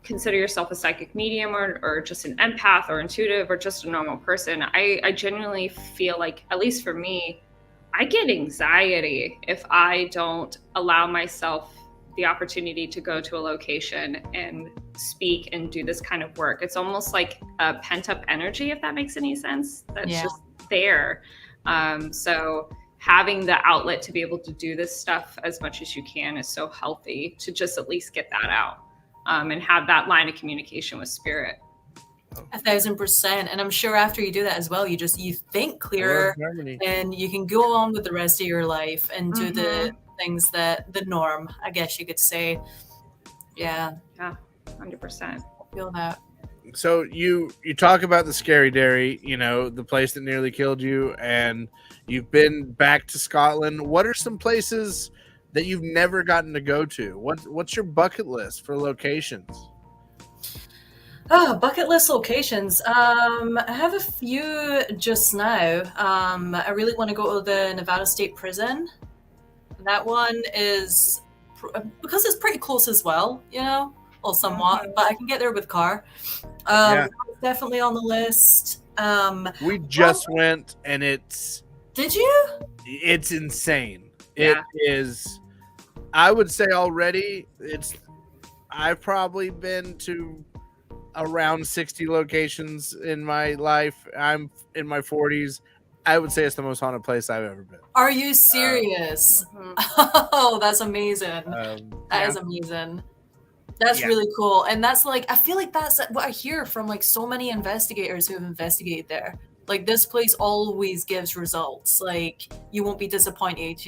consider yourself a psychic medium or just an empath or intuitive or just a normal person, I genuinely feel like, at least for me, I get anxiety if I don't allow myself the opportunity to go to a location and speak and do this kind of work. It's almost like a pent-up energy, if that makes any sense. That's just there. So having the outlet to be able to do this stuff as much as you can is so healthy, to just at least get that out and have that line of communication with spirit. 1,000%. And I'm sure after you do that as well, you think clearer, and you can go on with the rest of your life and do the things that the norm, I guess you could say. Yeah 100%. I feel that. So you talk about the Scary Dairy, the place that nearly killed you, and you've been back to Scotland. What are some places that you've never gotten to go to? What's your bucket list for locations? Bucket list locations. I have a few just now. I really want to go to the Nevada State Prison. That one is because it's pretty close as well, or somewhat, but I can get there with car. Definitely on the list. We just went, and Did you? It's insane. It is. I would say already I've probably been to around 60 locations in my life. I'm in my 40s. I would say it's the most haunted place I've ever been. Are you serious? Oh, that's amazing. That is amazing. That's really cool. And that's like, I feel like that's what I hear from like so many investigators who have investigated there. Like, this place always gives results. Like, you won't be disappointed,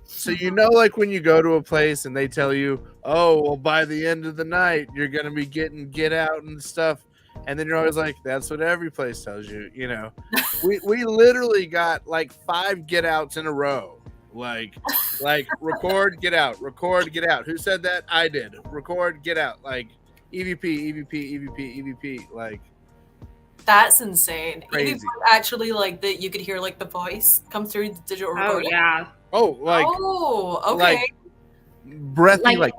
So like when you go to a place and they tell you, oh, well, by the end of the night, you're going to be getting get out and stuff. And then you're always like, that's what every place tells you, we literally got like 5 get outs in a row. Like record, get out, record, get out. Who said that? I did. Record, get out. Like EVP. Like, that's insane. Crazy. EVP actually, like, that you could hear like the voice come through the digital recording. Okay. Like Breathy, like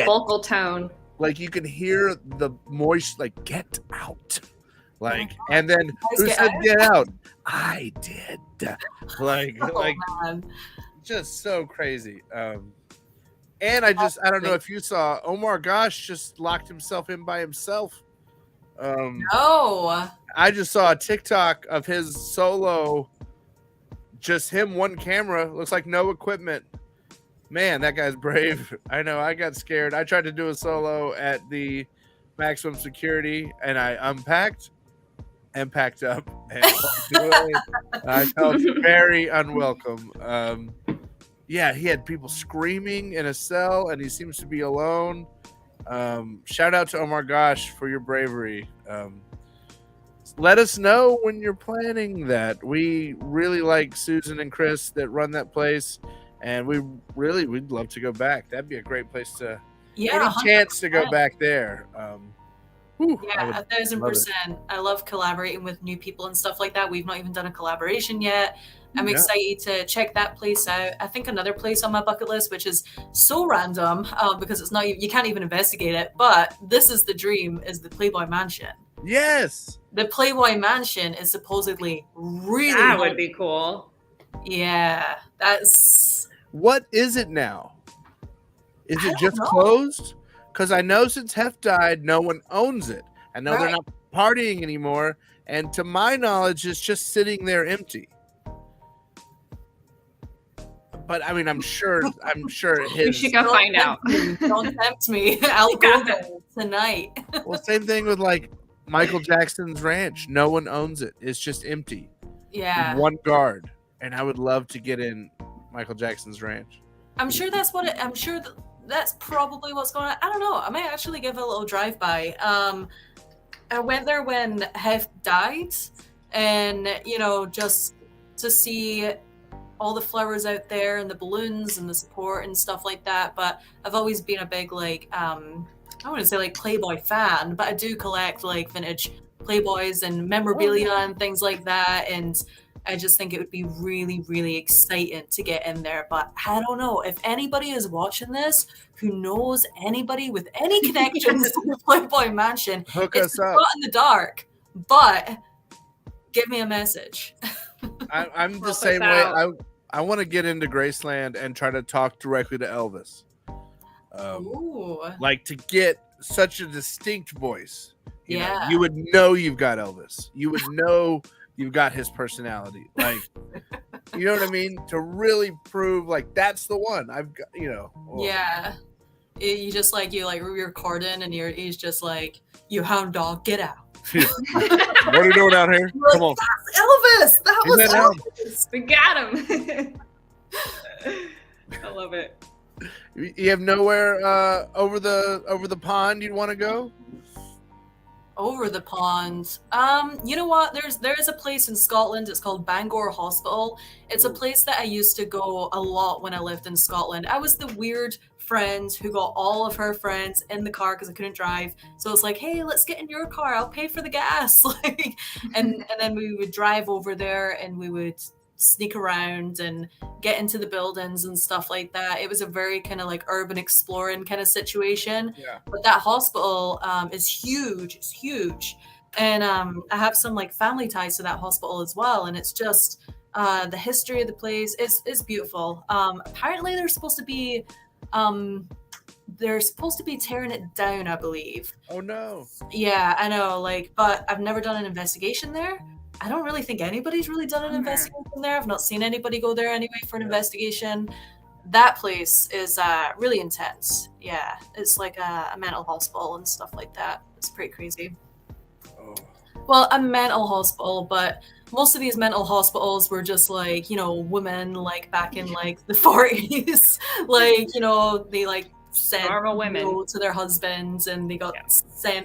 vocal tone. Like, you can hear the moist, like, get out. Like, and then who said get out? I did. Like, man. Just so crazy. And I don't know if you saw, Omar Gosh just locked himself in by himself. No. I just saw a TikTok of his solo, just him, one camera, looks like no equipment. Man, that guy's brave. I know, I got scared. I tried to do a solo at the maximum security, and I unpacked and packed up and walked away. I felt very unwelcome. Yeah, he had people screaming in a cell, and he seems to be alone. Shout out to Omar Gosh for your bravery. Let us know when you're planning that. We really like Susan and Chris that run that place, and we'd love to go back. That'd be a great place to. Yeah, any chance to go back there. Yeah, 1,000%. I love collaborating with new people and stuff like that. We've not even done a collaboration yet. I'm excited to check that place out. I think another place on my bucket list, which is so random because it's not, you can't even investigate it, but this is the dream, is the Playboy Mansion. Yes. The Playboy Mansion is supposedly really That would be cool. Yeah, that's... What is it now? Is I it don't just know. closed? Because I know since Hef died, no one owns it. I know they're Right. not partying anymore, and to my knowledge, it's just sitting there empty. But I mean, I'm sure We his. should go find out. Don't tempt me. I'll go there tonight. Well, same thing with like Michael Jackson's ranch. No one owns it. It's just empty. Yeah. One guard, and I would love to get in Michael Jackson's ranch. I'm sure that's what it, I'm sure that's probably what's going on. I don't know. I might actually give a little drive by. I went there when Hef died, and just to see all the flowers out there and the balloons and the support and stuff like that. But I've always been a big I wouldn't say like Playboy fan, but I do collect like vintage Playboys and memorabilia and things like that. And I just think it would be really, really exciting to get in there. But I don't know if anybody is watching this who knows anybody with any connections to the Playboy Mansion. Hook It's us up. not in the dark, but give me a message. I'm the Help same us way. out. I want to get into Graceland and try to talk directly to Elvis. Ooh. Like to get such a distinct voice. Yeah. You would know you've got Elvis. You would know you've got his personality. Like, you know what I mean? To really prove like that's the one. I've got, Yeah. You just you're recording and he's just like, you hound dog, get out. What are you doing out here? Come on. That's Elvis. That Is was that now? Elvis. We got him. I love it. You have nowhere over the pond you'd want to go? Over the pond. You know what? There is a place in Scotland. It's called Bangor Hospital. It's a place that I used to go a lot when I lived in Scotland. I was the weird friend who got all of her friends in the car because I couldn't drive. So it's like, hey, let's get in your car. I'll pay for the gas. And then we would drive over there and we would sneak around and get into the buildings and stuff like that. It was a very kind of urban exploring kind of situation. Yeah. But that hospital is huge. It's huge. And I have some family ties to that hospital as well. And it's just the history of the place is beautiful. Apparently they're supposed to be tearing it down, I believe. Oh no. Yeah, I know. But I've never done an investigation there. I don't really think anybody's really done an investigation there. I've not seen anybody go there anyway for an investigation. That place is really intense. Yeah, it's like a mental hospital and stuff like that. It's pretty crazy. Oh. Well, a mental hospital, but most of these mental hospitals were just women back in the 40s. They sent Normal women to their husbands and they got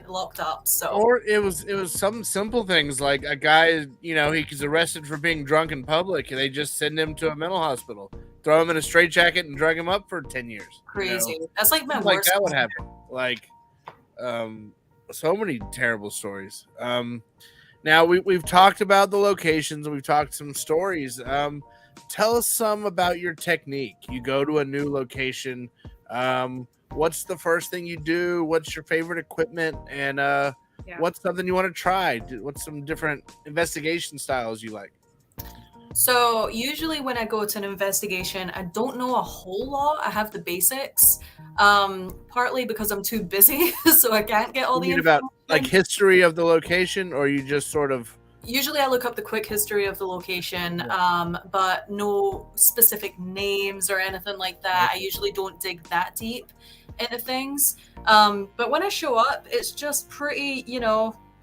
locked up. So Or it was some simple things like a guy, he's arrested for being drunk in public, and they just send him to a mental hospital, throw him in a straitjacket, and drag him up for 10 years. crazy. That's my Something worst. that would happen. So many terrible stories. Now we've talked about the locations and we've talked some stories. Tell us some about your technique. You go to a new location. What's the first thing you do? What's your favorite equipment? And what's something you want to try? What's some different investigation styles you like? So usually when I go to an investigation, I don't know a whole lot. I have the basics, partly because I'm too busy, so I can't get all the about information. history of the location, or you just sort of. Usually I look up the quick history of the location, but no specific names or anything like that. I usually don't dig that deep. into things. But when I show up, it's just pretty,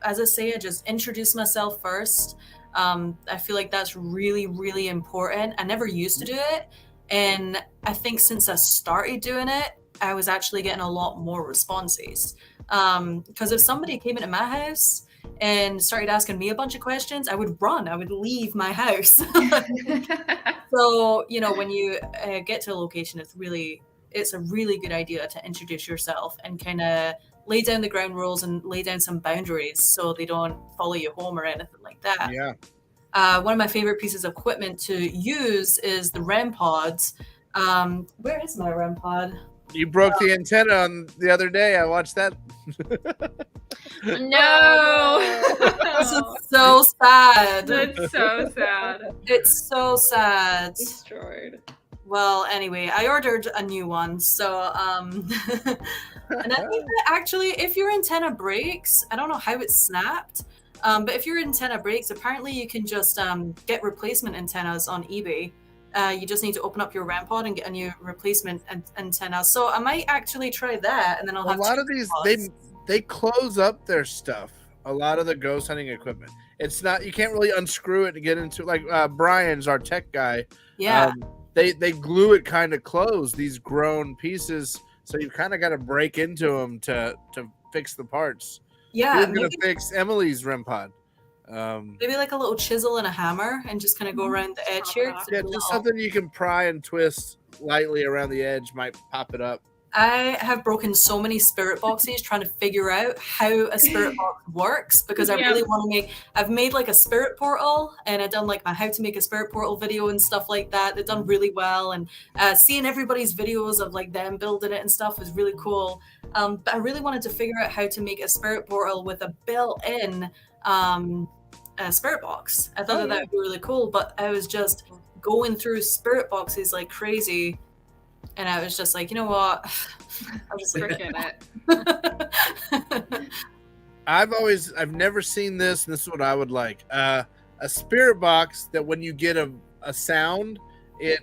as I say, I just introduce myself first. I feel like that's really, really important. I never used to do it. And I think since I started doing it, I was actually getting a lot more responses. Because if somebody came into my house and started asking me a bunch of questions, I would run. I would leave my house. So, when you get to a location, it's a really good idea to introduce yourself and kind of lay down the ground rules and lay down some boundaries so they don't follow you home or anything like that. Yeah. One of my favorite pieces of equipment to use is the REM pods. Where is my REM pod? You broke the antenna on the other day. I watched that. No. This is so sad. That's so sad. It's so sad. Destroyed. Well, anyway, I ordered a new one. So, and I think that actually, if your antenna breaks, I don't know how it's snapped, but if your antenna breaks, apparently you can just get replacement antennas on eBay. You just need to open up your REM pod and get a new replacement antenna. So I might actually try that, and then I'll have a lot of these. They close up their stuff. A lot of the ghost hunting equipment. It's not. You can't really unscrew it and get into like Brian's our tech guy. Yeah. They glue it kind of closed. These grown pieces, so you kind of got to break into them to fix the parts. Yeah. Who's gonna fix Emily's REM pod? Maybe like a little chisel and a hammer, and just kind of go around the edge here. Yeah, just something you can pry and twist lightly around the edge might pop it up. I have broken so many spirit boxes trying to figure out how a spirit box works, because I really want to I've made like a spirit portal, and I've done like my how to make a spirit portal video and stuff like that. They've done really well, and seeing everybody's videos of like them building it and stuff was really cool. But I really wanted to figure out how to make a spirit portal with a built-in spirit box. I thought that would be really cool, but I was just going through spirit boxes like crazy. And I was just like, you know what? I'll just forget it. I've never seen this, and this is what I would like. A spirit box that when you get a sound, it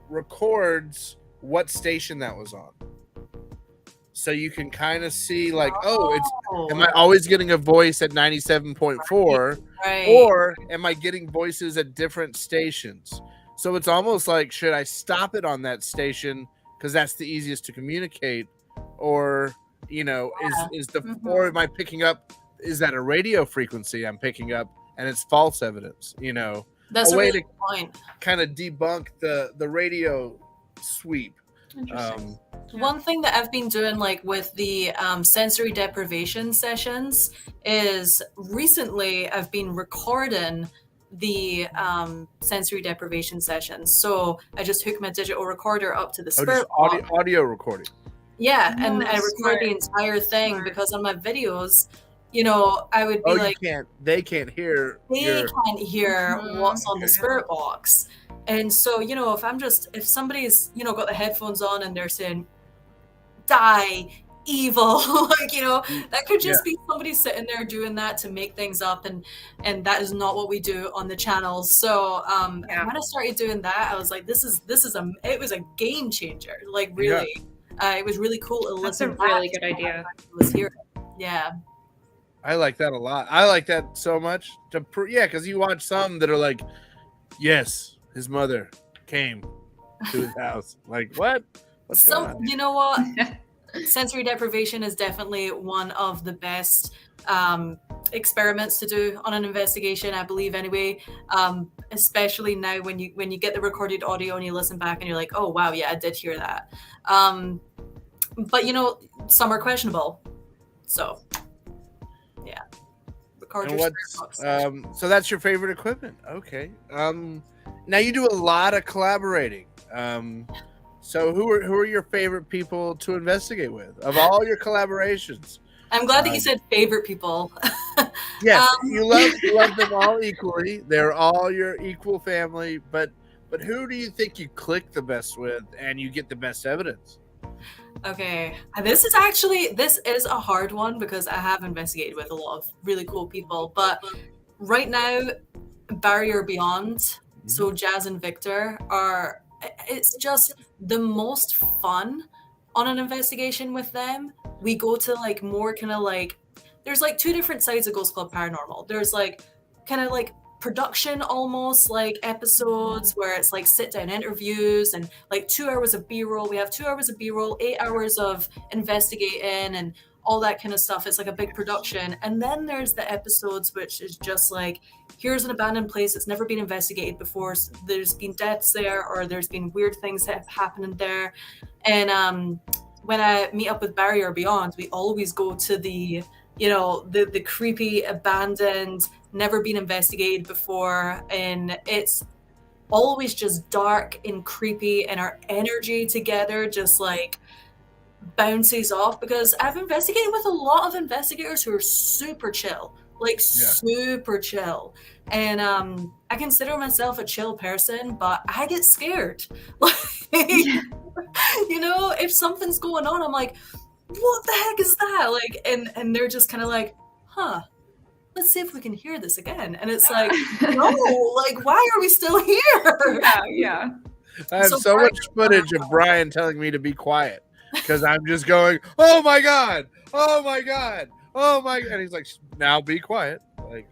records what station that was on. So you can kind of see like, am I always getting a voice at 97.4? Right. Or am I getting voices at different stations? So it's almost like, should I stop it on that station because that's the easiest to communicate, or is the or am I picking up? Is that a radio frequency I'm picking up and it's false evidence? That's a way really to point. Kind of debunk the radio sweep. One thing that I've been doing like with the sensory deprivation sessions is recently I've been recording the sensory deprivation sessions. So I just hook my digital recorder up to the spirit audio recording. Yeah, and I record the entire thing because on my videos, I would be like, they can't hear what's on the spirit box. And so, if somebody's, got the headphones on and they're saying, die, evil, that could just be somebody sitting there doing that to make things up. And that is not what we do on the channel. So when I started doing that, I was like, it was a game changer. Like really, it was really cool to listen. That's a really good idea. Yeah. I like that a lot. I like that so much. Because you watch some that are like, yes, his mother came to his house. Like, what? What's going on? You know what? Sensory deprivation is definitely one of the best experiments to do on an investigation, I believe anyway. Especially now when you get the recorded audio and you listen back and you're like, oh wow, yeah, I did hear that. But some are questionable. So yeah. Record your so that's your favorite equipment. Okay. Now you do a lot of collaborating. So who are your favorite people to investigate with of all your collaborations? I'm glad that you said favorite people. Yes, you love them all equally. They're all your equal family. But who do you think you click the best with and you get the best evidence? Okay, this is a hard one because I have investigated with a lot of really cool people. But right now, Barrier Beyond, so Jazz and Victor it's just the most fun on an investigation with them, we go to like more kind of like, there's like two different sides of Ghost Club Paranormal. There's like kind of like production almost like episodes where it's like sit down interviews and like 2 hours of b-roll. We have 2 hours of b-roll, 8 hours of investigating and all that kind of stuff. It's like a big production. And then there's the episodes which is just like, here's an abandoned place that's never been investigated before. So there's been deaths there, or there's been weird things that have happened there. And when I meet up with Barry or Beyond, we always go to the, you know, the creepy, abandoned, never been investigated before, and it's always just dark and creepy, and our energy together just like bounces off, because I've investigated with a lot of investigators who are super chill, like super chill, and I consider myself a chill person, but I get scared. Like, you know, if something's going on, I'm like, what the heck is that? Like, and they're just kind of like, huh, let's see if we can hear this again. And it's like, no, like, why are we still here? Yeah. I have so much footage of Brian telling me to be quiet because I'm just going, oh my God, oh my God, oh my God. And he's like, now be quiet. Like,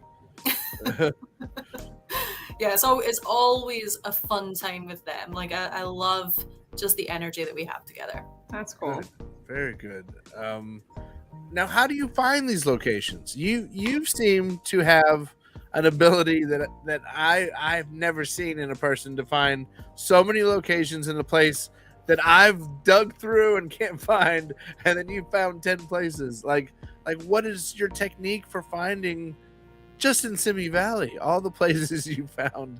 yeah, so it's always a fun time with them. Like, I love just the energy that we have together. That's cool. Good. Very good. Now, how do you find these locations? You seem to have an ability that I've never seen in a person, to find so many locations in a place that I've dug through and can't find, and then you found 10 places. Like what is your technique for finding, just in Simi Valley, all the places you found?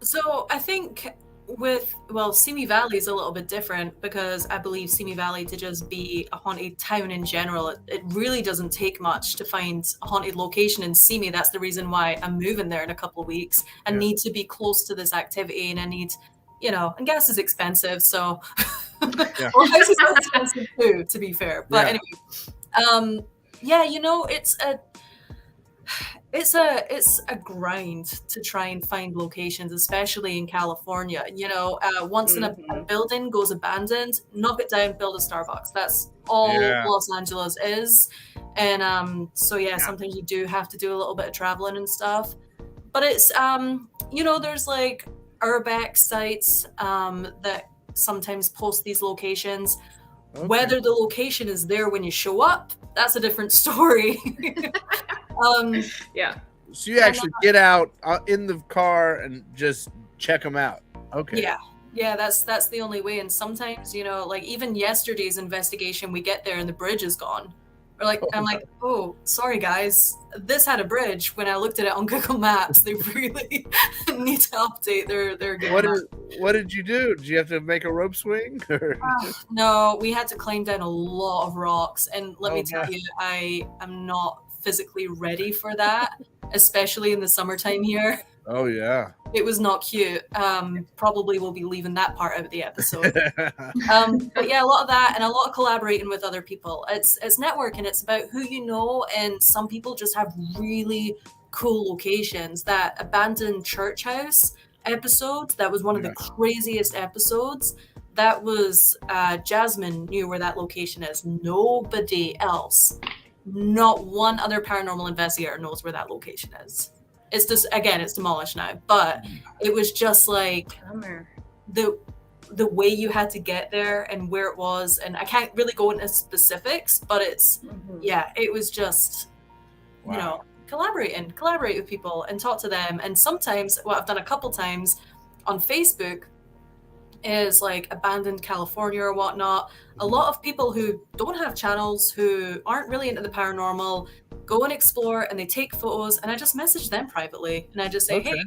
So I think Simi Valley is a little bit different, because I believe Simi Valley, to just be a haunted town in general, it really doesn't take much to find a haunted location in Simi. That's the reason why I'm moving there in a couple of weeks. I need to be close to this activity, and I need, you know, and gas is expensive, so well, house is expensive too, to be fair. But anyway, you know, it's a grind to try and find locations, especially in California. You know, once a building goes abandoned, knock it down, build a Starbucks. That's all Los Angeles is. And sometimes you do have to do a little bit of traveling and stuff. But it's you know, there's like urbex sites that sometimes post these locations. Okay. Whether the location is there when you show up, that's a different story. So you actually get out in the car and just check them out. Okay. Yeah, that's the only way. And sometimes, you know, like even yesterday's investigation, we get there and the bridge is gone. Or like, I'm like, oh, sorry guys, this had a bridge. When I looked at it on Google Maps, they really need to update their What did you do? Did you have to make a rope swing? No, we had to climb down a lot of rocks, and let me tell you, I am not physically ready for that, especially in the summertime here. Oh yeah, it was not cute. Probably we'll be leaving that part out of the episode. But yeah, a lot of that, and a lot of collaborating with other people. It's networking. It's about who you know, and some people just have really cool locations. That abandoned church house episode, that was one of the craziest episodes. That was Jasmine knew where that location is. Nobody else, not one other paranormal investigator knows where that location is. It's just, again, it's demolished now, but it was just like the way you had to get there and where it was, and I can't really go into specifics, but it's it was just you know, collaborate with people and talk to them. And sometimes what I've done a couple times on Facebook is like abandoned California or whatnot. A lot of people who don't have channels, who aren't really into the paranormal, go and explore, and they take photos, and I just message them privately, and I just say, hey,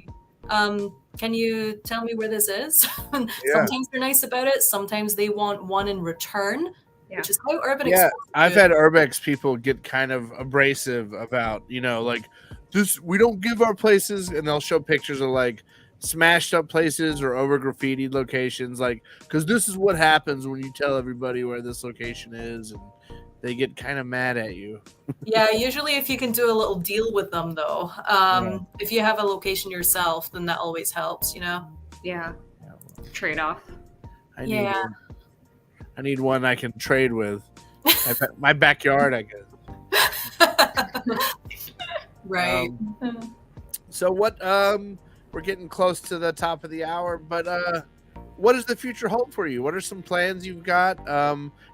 can you tell me where this is? Sometimes they're nice about it, sometimes they want one in return, which is how urban I've had urbex people get kind of abrasive about, you know, like, this, we don't give our places, and they'll show pictures of like smashed up places or over graffitied locations, like, because this is what happens when you tell everybody where this location is, and they get kind of mad at you. Yeah, usually if you can do a little deal with them, though, if you have a location yourself, then that always helps, you know? Yeah. Trade off. I need one I can trade with. My backyard, I guess. Right. So what? We're getting close to the top of the hour, but what does the future hold for you? What are some plans you've got?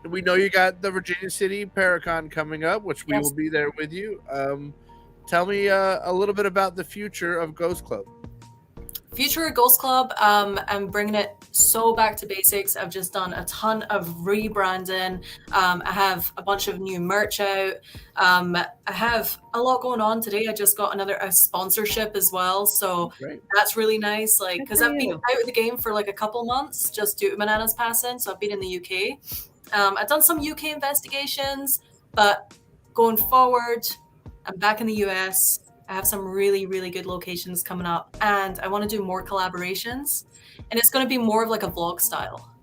We know you got the Virginia City Paracon coming up, which we will be there with you. Tell me a little bit about the future of Ghost Club. Future of Ghost Club, I'm bringing it so back to basics. I've just done a ton of rebranding. I have a bunch of new merch out. I have a lot going on today. I just got a sponsorship as well, so that's really nice. Like, because I've been out of the game for like a couple months just due to Bananas passing. So I've been in the UK. I've done some UK investigations, but going forward, I'm back in the US. I have some really, really good locations coming up, and I want to do more collaborations, and it's going to be more of like a vlog style.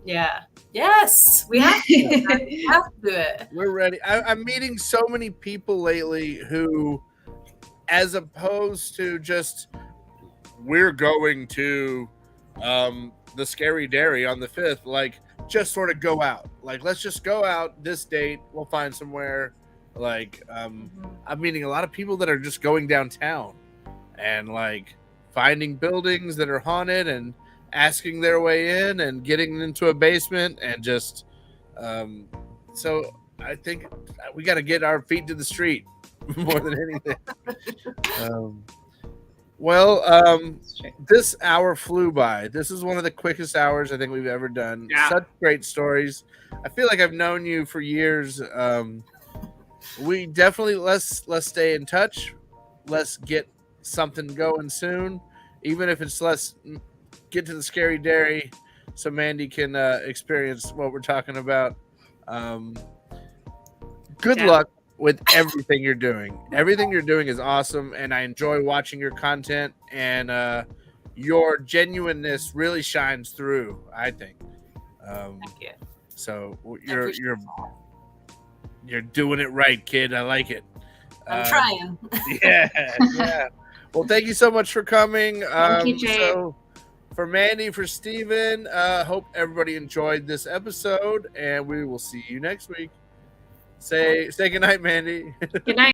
Yeah. Yes, we have to. We have to do it. We're ready. I'm meeting so many people lately who, as opposed to just, we're going to the Scary Dairy on the 5th, like, just sort of go out. Like, let's just go out this date. We'll find somewhere. Like, I'm meeting a lot of people that are just going downtown and like finding buildings that are haunted and asking their way in and getting into a basement and just so I think we got to get our feet to the street more than anything. This hour flew by. This is one of the quickest hours I think we've ever done. Such great stories. I feel like I've known you for years. We definitely let's stay in touch. Let's get something going soon, even if it's let's get to the Scary Dairy so Mandy can experience what we're talking about. Good luck with everything you're doing. Everything you're doing is awesome, and I enjoy watching your content, and your genuineness really shines through, I think. Thank you. So you're doing it right, kid. I like it. I'm trying. Yeah. Well, thank you so much for coming. Thank you, Jade. So for Mandy, for Steven, hope everybody enjoyed this episode, and we will see you next week. Say goodnight, Mandy. Good night.